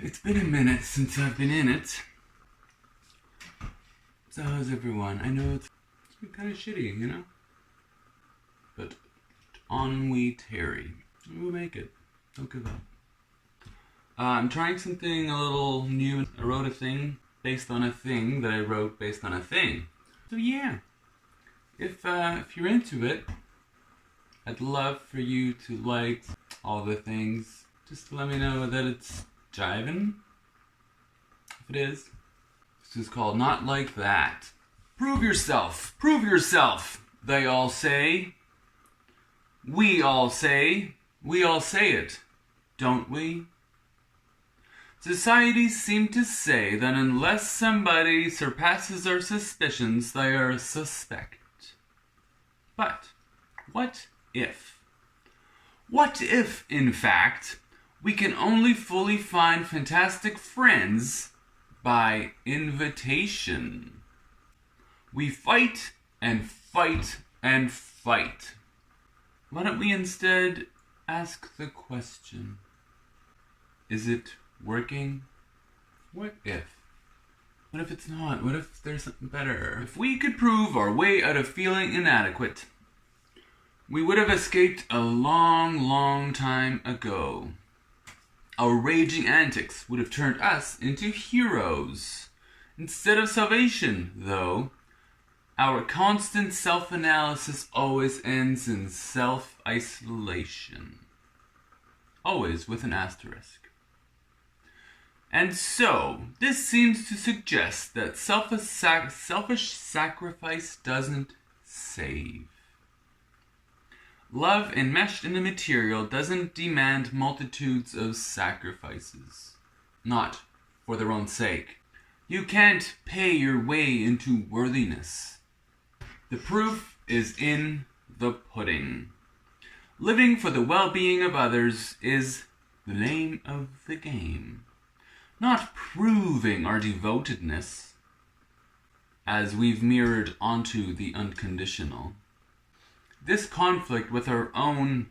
It's been a minute since I've been in it. So how's everyone? I know it's been kind of shitty, you know? But on we tarry. We'll make it. Don't give up. I'm trying something a little new. I wrote a thing based on a thing that I wrote based on a thing. So yeah, if you're into it, I'd love for you to like all the things. Just let me know that it's jiving. If it is. This is called Not Like That. Prove yourself. Prove yourself, they all say. We all say. We all say it, don't we? Society seems to say that unless somebody surpasses our suspicions, they are suspect. But what if? What if, in fact, we can only fully find fantastic friends by invitation? We fight and fight and fight. Why don't we instead ask the question, is it working? What if? What if it's not? What if there's something better? If we could prove our way out of feeling inadequate, we would have escaped a long, long time ago. Our raging antics would have turned us into heroes. Instead of salvation, though, our constant self-analysis always ends in self-isolation. Always with an asterisk. And so, this seems to suggest that selfish sacrifice doesn't save. Love enmeshed in the material doesn't demand multitudes of sacrifices. Not for their own sake. You can't pay your way into worthiness. The proof is in the pudding. Living for the well-being of others is the name of the game. Not proving our devotedness, as we've mirrored onto the unconditional. This conflict with our own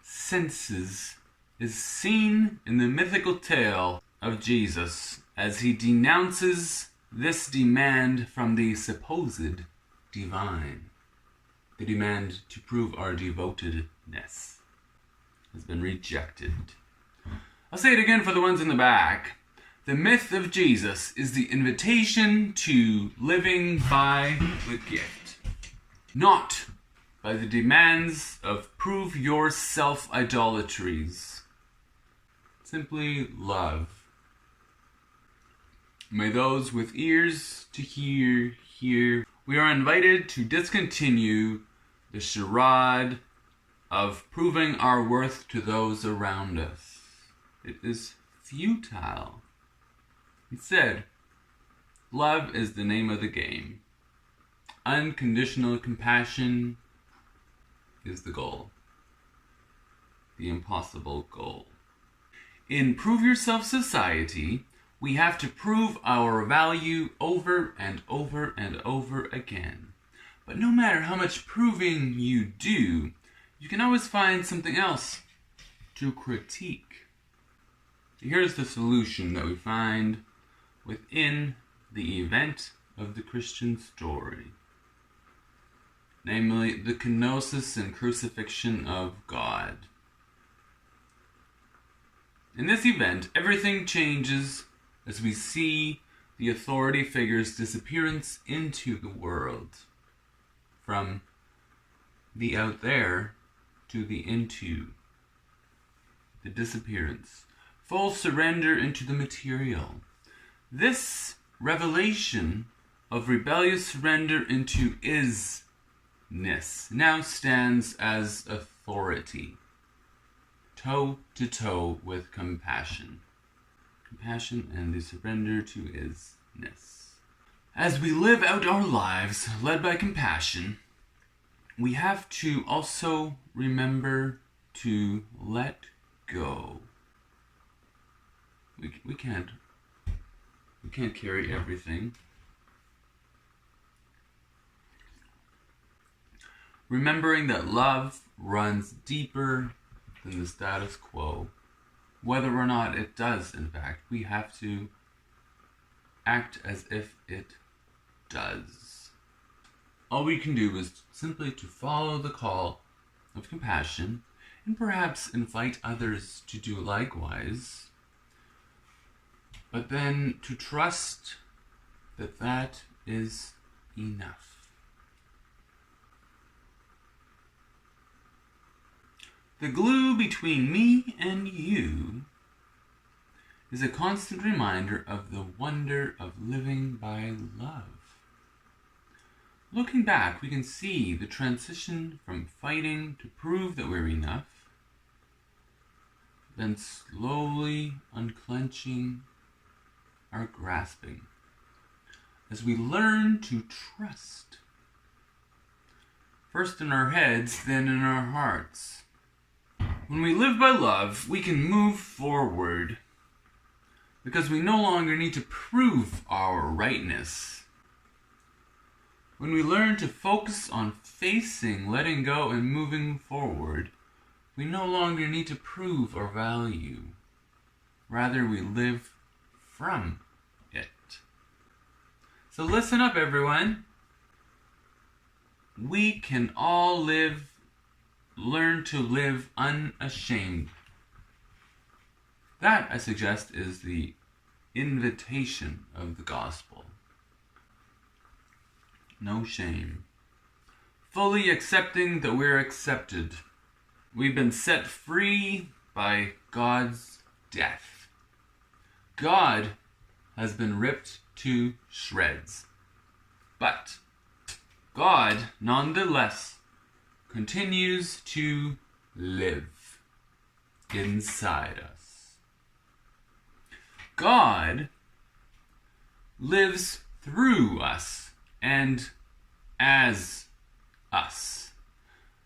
senses is seen in the mythical tale of Jesus as he denounces this demand from the supposed divine. The demand to prove our devotedness has been rejected. I'll say it again for the ones in the back. The myth of Jesus is the invitation to living by the gift, not by the demands of prove yourself idolatries. Simply love. May those with ears to hear, hear. We are invited to discontinue the charade of proving our worth to those around us. It is futile. Instead, love is the name of the game. Unconditional compassion is the goal. The impossible goal. In Prove Yourself society, we have to prove our value over and over and over again. But no matter how much proving you do, you can always find something else to critique. Here's the solution that we find within the event of the Christian story. Namely, the kenosis and crucifixion of God. In this event, everything changes as we see the authority figure's disappearance into the world. From the out there to the into. The disappearance. Full surrender into the material. This revelation of rebellious surrender into isness now stands as authority, toe to toe with compassion. Compassion and the surrender to isness. As we live out our lives led by compassion, we have to also remember to let go. We can't carry everything. Remembering that love runs deeper than the status quo. whether or not it does, in fact. We have to act as if it does. All we can do is simply to follow the call of compassion and perhaps invite others to do likewise, but then to trust that that is enough. The glue between me and you is a constant reminder of the wonder of living by love. Looking back, we can see the transition from fighting to prove that we're enough, then slowly unclenching our grasping as we learn to trust. First in our heads, then in our hearts. When we live by love, we can move forward because we no longer need to prove our rightness. When we learn to focus on facing, letting go, and moving forward, we no longer need to prove our value. Rather, we live from it. So listen up, everyone. We can all learn to live unashamed. That, I suggest, is the invitation of the gospel. No shame. Fully accepting that we're accepted. We've been set free by God's death. God has been ripped to shreds. But God, nonetheless, continues to live inside us. God lives through us and as us,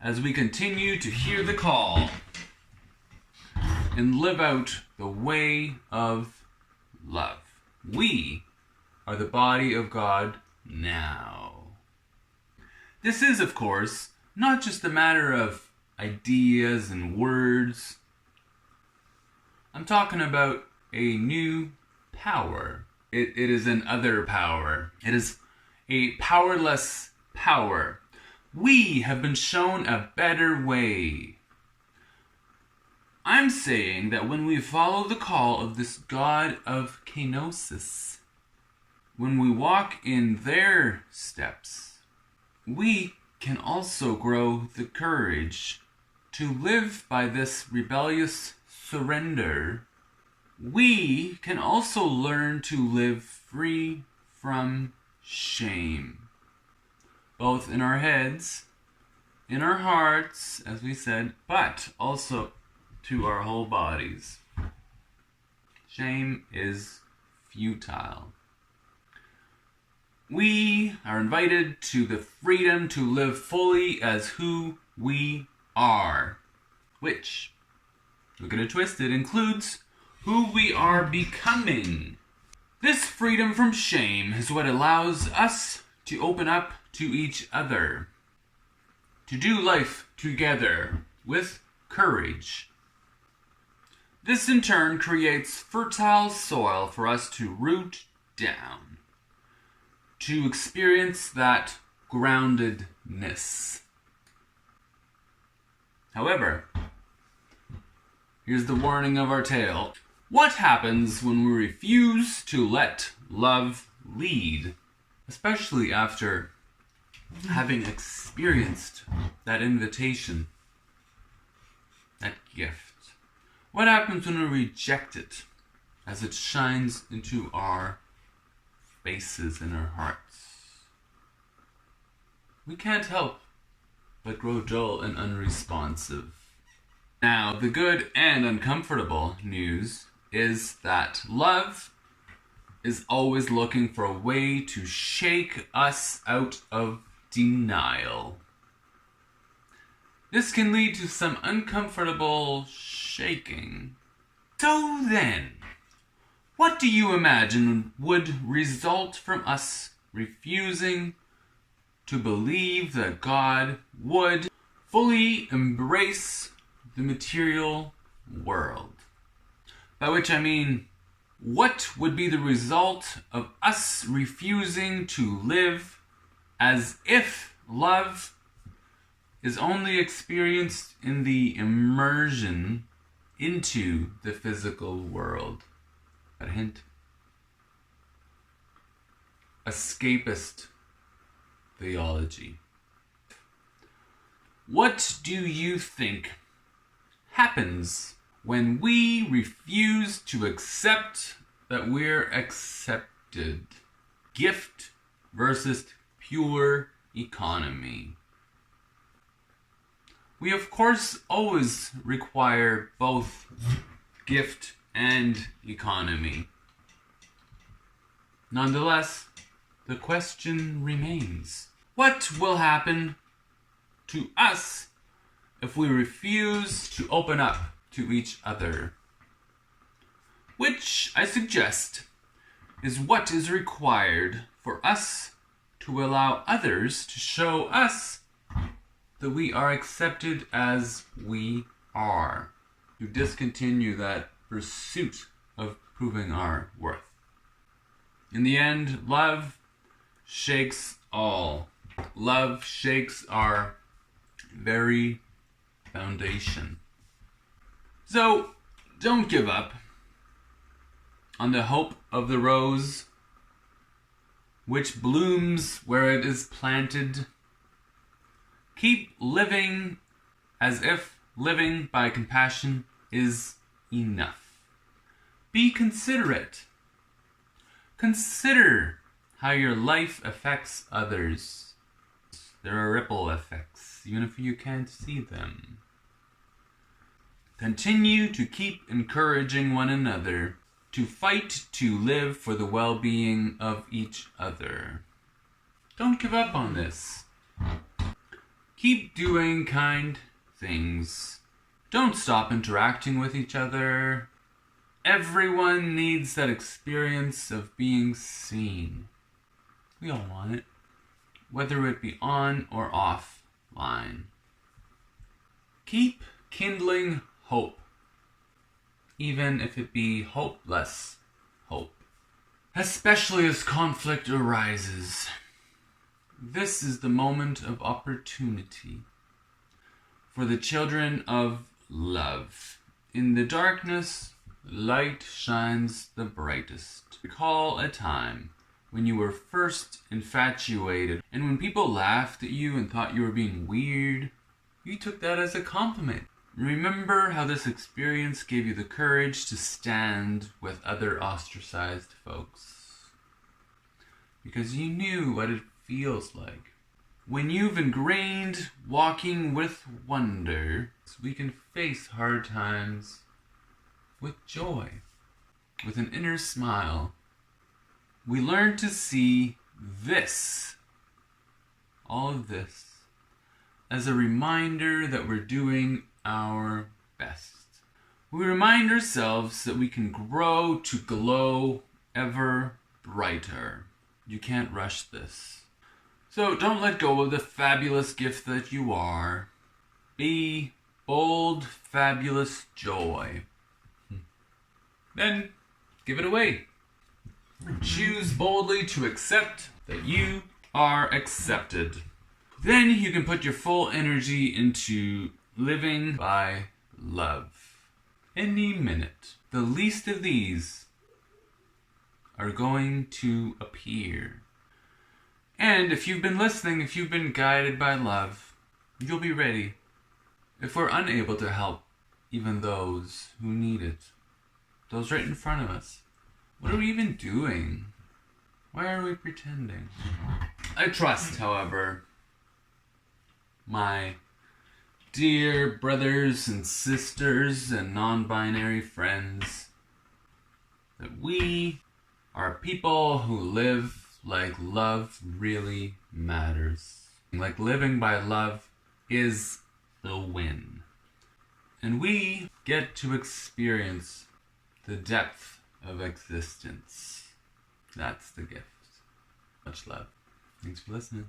as we continue to hear the call and live out the way of love. We are the body of God now. This is, of course, not just a matter of ideas and words. I'm talking about a new power. It is an other power. It is a powerless power. We have been shown a better way. I'm saying that when we follow the call of this God of kenosis, when we walk in their steps, we can also grow the courage to live by this rebellious surrender. We can also learn to live free from shame, both in our heads, in our hearts, as we said, but also to our whole bodies. Shame is futile. We are invited to the freedom to live fully as who we are, which, look at it twisted, includes who we are becoming. This freedom from shame is what allows us to open up to each other, to do life together with courage. This in turn creates fertile soil for us to root down, to experience that groundedness. However, here's the warning of our tale. What happens when we refuse to let love lead, especially after having experienced that invitation, that gift? What happens when we reject it as it shines into our faces and our hearts? We can't help but grow dull and unresponsive. Now, the good and uncomfortable news is that love is always looking for a way to shake us out of denial. This can lead to some uncomfortable shaking. So then, what do you imagine would result from us refusing to believe that God would fully embrace the material world? By which I mean, what would be the result of us refusing to live as if love is only experienced in the immersion into the physical world? A hint. Escapist theology. What do you think happens when we refuse to accept that we're accepted? Gift versus pure economy. We of course always require both gift and economy. Nonetheless, the question remains, what will happen to us if we refuse to open up to each other? Which, I suggest, is what is required for us to allow others to show us that we are accepted as we are, to discontinue that pursuit of proving our worth. In the end, love shakes all. Love shakes our very foundation. So, don't give up on the hope of the rose, which blooms where it is planted. Keep living as if living by compassion is enough. Be considerate. Consider how your life affects others. There are ripple effects, even if you can't see them. Continue to keep encouraging one another to fight to live for the well-being of each other. Don't give up on this. Keep doing kind things. Don't stop interacting with each other. Everyone needs that experience of being seen. We all want it, whether it be on or offline. Keep kindling hope, even if it be hopeless hope, especially as conflict arises. This is the moment of opportunity for the children of love. In the darkness, light shines the brightest. Recall a time when you were first infatuated, and when people laughed at you and thought you were being weird, you took that as a compliment. Remember how this experience gave you the courage to stand with other ostracized folks, because you knew what it feels like. When you've ingrained walking with wonder, we can face hard times with joy, with an inner smile. We learn to see this, all of this, as a reminder that we're doing our best. We remind ourselves that we can grow to glow ever brighter. You can't rush this. So don't let go of the fabulous gift that you are. Be bold, fabulous joy. Then give it away. Choose boldly to accept that you are accepted. Then you can put your full energy into living by love. Any minute, the least of these are going to appear. And if you've been listening, if you've been guided by love, you'll be ready. If we're unable to help even those who need it, those right in front of us, what are we even doing? Why are we pretending? I trust, however, my dear brothers and sisters and non-binary friends, that we are people who live like love really matters. Like living by love is the win. And we get to experience the depth of existence. That's the gift. Much love. Thanks for listening.